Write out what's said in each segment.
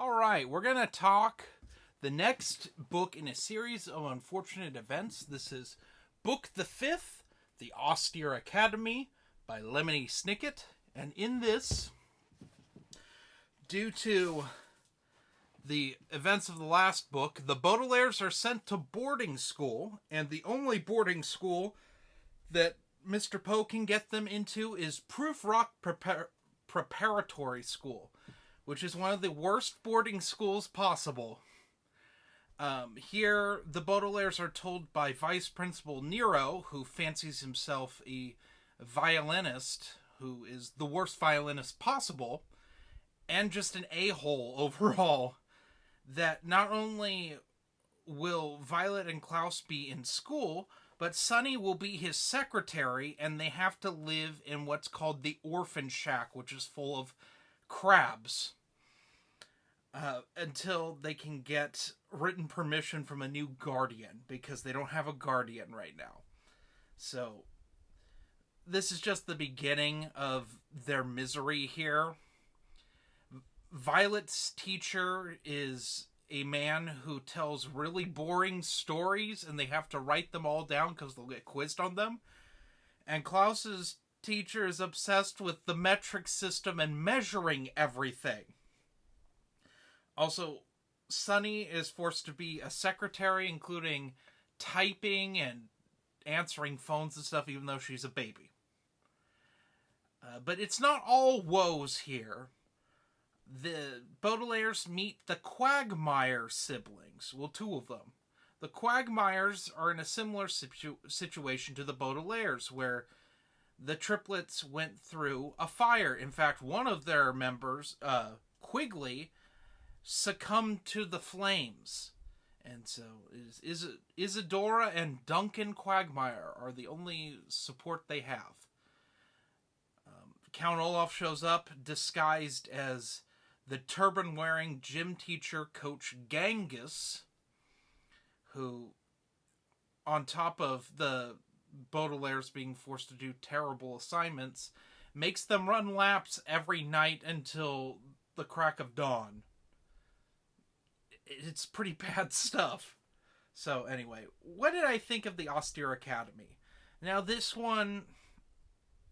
All right, we're going to talk the next book in a series of unfortunate events. This is Book the Fifth, The Austere Academy by Lemony Snicket. And in this, due to the events of the last book, the Baudelaires are sent to boarding school, and the only boarding school that Mr. Poe can get them into is Proof Rock Preparatory School, which is one of the worst boarding schools possible. Here, the Baudelaires are told by Vice Principal Nero, who fancies himself a violinist, who is the worst violinist possible, and just an a-hole overall, that not only will Violet and Klaus be in school, but Sunny will be his secretary, and they have to live in what's called the orphan shack, which is full of crabs. Until they can get written permission from a new guardian, because they don't have a guardian right now. So, this is just the beginning of their misery here. Violet's teacher is a man who tells really boring stories, and they have to write them all down because they'll get quizzed on them. And Klaus's teacher is obsessed with the metric system and measuring everything. Also, Sunny is forced to be a secretary, including typing and answering phones and stuff, even though she's a baby. But it's not all woes here. The Baudelaires meet the Quagmire siblings. Well, two of them. The Quagmires are in a similar situation to the Baudelaires, where the triplets went through a fire. In fact, one of their members, Quigley, succumbed to the flames. And so Isadora and Duncan Quagmire are the only support they have. Count Olaf shows up disguised as the turban-wearing gym teacher Coach Genghis, who, on top of the Baudelaires being forced to do terrible assignments, makes them run laps every night until the crack of dawn. It's pretty bad stuff. So anyway, what did I think of the Austere Academy? Now this one,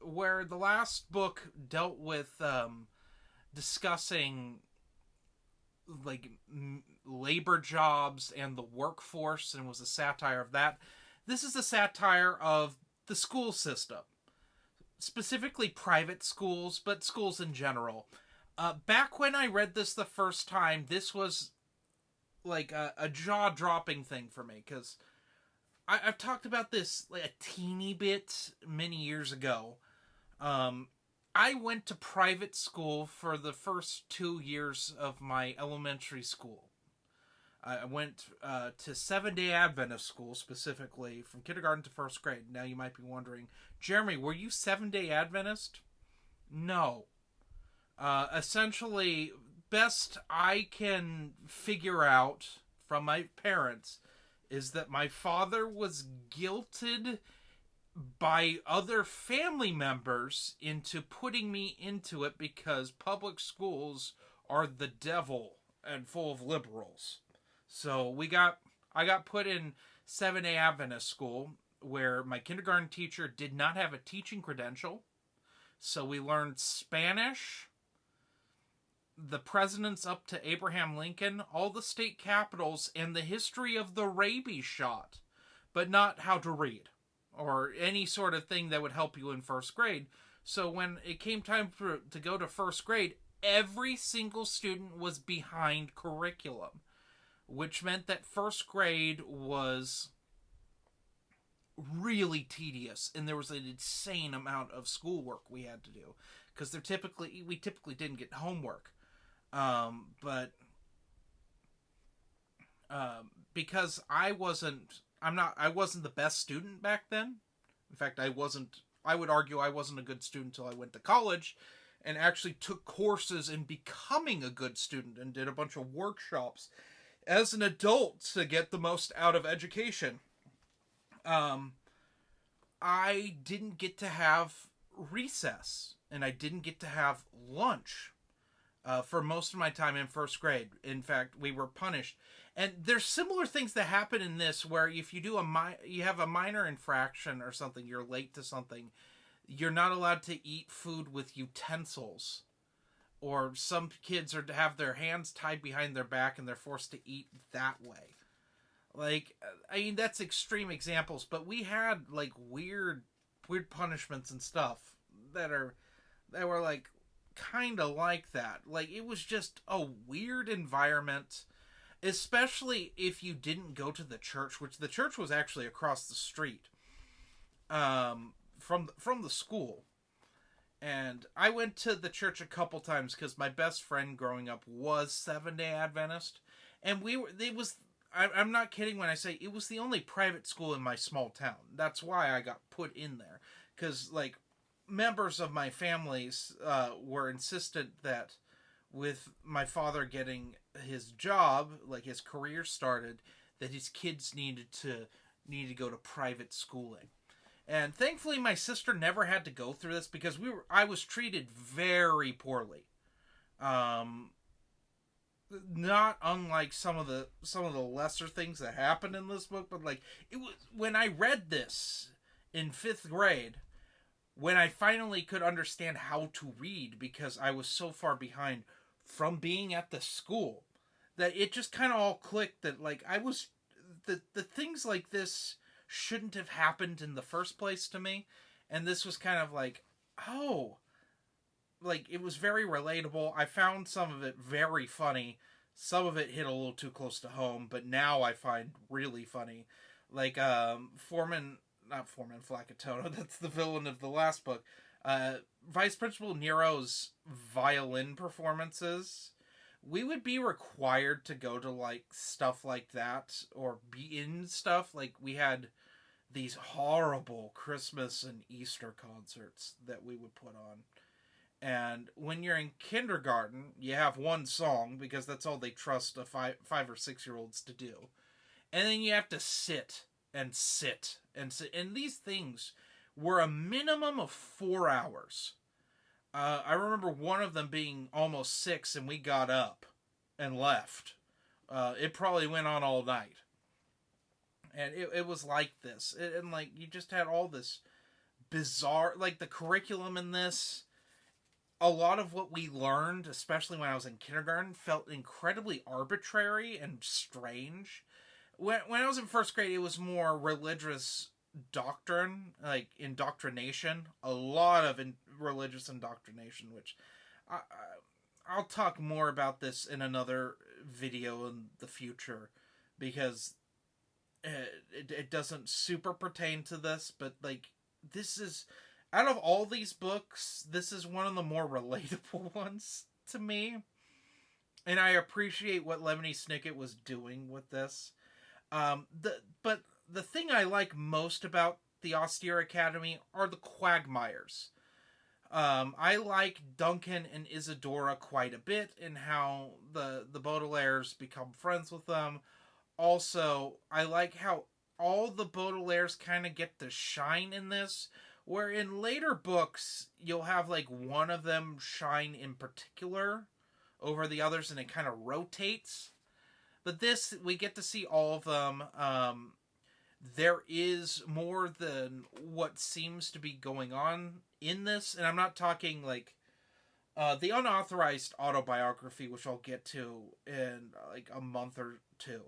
where the last book dealt with discussing like labor jobs and the workforce and was a satire of that, this is a satire of the school system. Specifically private schools, but schools in general. Back when I read this the first time, this was like a jaw-dropping thing for me, because I've talked about this like a teeny bit many years ago. I went to private school for the first 2 years of my elementary school. I went to Seventh-day Adventist school, specifically from kindergarten to first grade. Now you might be wondering, Jeremy, were you Seventh-day Adventist? No. Essentially, best I can figure out from my parents is that my father was guilted by other family members into putting me into it because public schools are the devil and full of liberals. So I got put in 7A Adventist school, where my kindergarten teacher did not have a teaching credential. So we learned Spanish, the presidents up to Abraham Lincoln, all the state capitals, and the history of the rabies shot, but not how to read or any sort of thing that would help you in first grade. So when it came time to go to first grade, every single student was behind curriculum, which meant that first grade was really tedious, and there was an insane amount of schoolwork we had to do, because we typically didn't get homework. But because I wasn't the best student back then. In fact, I would argue I wasn't a good student until I went to college and actually took courses in becoming a good student and did a bunch of workshops as an adult to get the most out of education. I didn't get to have recess, and I didn't get to have lunch. for most of my time in first grade. In fact, we were punished. And there's similar things that happen in this where if you do you have a minor infraction or something, you're late to something, you're not allowed to eat food with utensils. Or some kids are to have their hands tied behind their back and they're forced to eat that way. Like, I mean, that's extreme examples, but we had like weird punishments and stuff that were like kind of like that. Like, it was just a weird environment, especially if you didn't go to the church, which the church was actually across the street from the school. And I went to the church a couple times because my best friend growing up was Seventh-day Adventist, and I'm not kidding when I say it was the only private school in my small town. That's why I got put in there, because like members of my families were insistent that with my father getting his job, like his career started, that his kids needed to go to private schooling. And thankfully my sister never had to go through this because I was treated very poorly. Not unlike some of the lesser things that happened in this book, but like it was when I read this in 5th grade, when I finally could understand how to read because I was so far behind from being at the school, that it just kind of all clicked that like I was the things like this shouldn't have happened in the first place to me, and this was kind of like, oh, like it was very relatable. I found some of it very funny. Some of it hit a little too close to home, but now I find really funny. Like not Foreman Flacatono, that's the villain of the last book. Vice Principal Nero's violin performances. We would be required to go to like stuff like that or be in stuff. Like we had these horrible Christmas and Easter concerts that we would put on. And when you're in kindergarten, you have one song because that's all they trust a 5 or 6 year olds to do. And then you have to sit and sit and sit. And these things were a minimum of 4 hours. I remember one of them being almost 6 and we got up and left. It probably went on all night. And it was like this. And like, you just had all this bizarre, like the curriculum in this, a lot of what we learned, especially when I was in kindergarten, felt incredibly arbitrary and strange. When I was in first grade, it was more religious doctrine, like indoctrination. A lot of religious indoctrination, which I'll talk more about this in another video in the future, because it doesn't super pertain to this, but like this is, out of all these books, this is one of the more relatable ones to me, and I appreciate what Lemony Snicket was doing with this. But the thing I like most about the Austere Academy are the quagmires. I like Duncan and Isadora quite a bit, and how the Baudelaires become friends with them. Also, I like how all the Baudelaires kind of get to shine in this, where in later books, you'll have like one of them shine in particular over the others, and it kind of rotates. But this, we get to see all of them. There is more than what seems to be going on in this, and I'm not talking like the unauthorized autobiography, which I'll get to in like a month or two.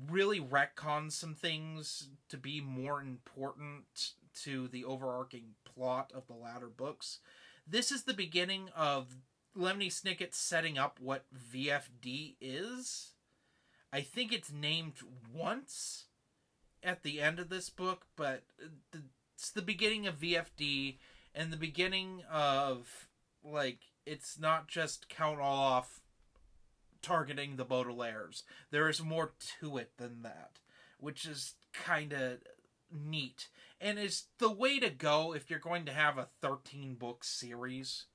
Really retcons some things to be more important to the overarching plot of the latter books. This is the beginning of Lemony Snicket setting up what VFD is. I think it's named once at the end of this book, but it's the beginning of VFD and the beginning of, like, it's not just Count Olaf targeting the Baudelaires. There is more to it than that, which is kind of neat. And is the way to go if you're going to have a 13-book series.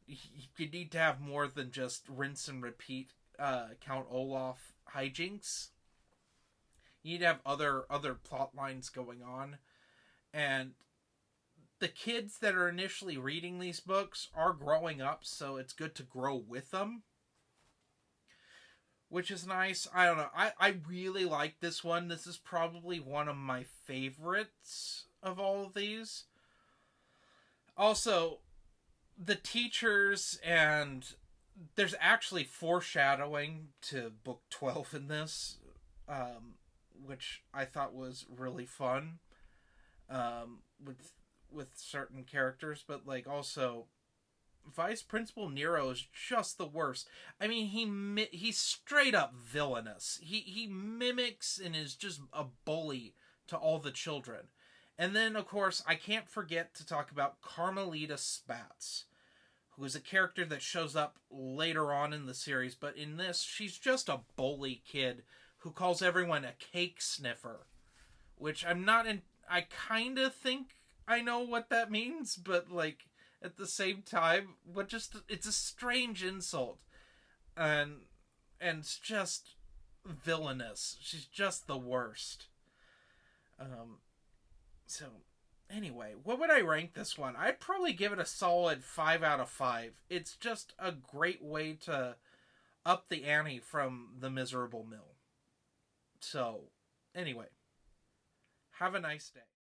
You need to have more than just rinse and repeat Count Olaf hijinks. You need to have other plot lines going on. And the kids that are initially reading these books are growing up, so it's good to grow with them, which is nice. I don't know. I really like this one. This is probably one of my favorites of all of these. Also, the teachers, and there's actually foreshadowing to book 12 in this, which I thought was really fun, with certain characters, but like also Vice Principal Nero is just the worst. I mean, he's straight up villainous. He mimics and is just a bully to all the children. And then, of course, I can't forget to talk about Carmelita Spatz, who is a character that shows up later on in the series, but in this, she's just a bully kid who calls everyone a cake sniffer, which I'm not in. I kind of think I know what that means, but like at the same time, it's a strange insult, and it's just villainous. She's just the worst. So anyway, what would I rank this one? I'd probably give it a solid 5 out of 5. It's just a great way to up the ante from The Miserable Mill. So anyway, have a nice day.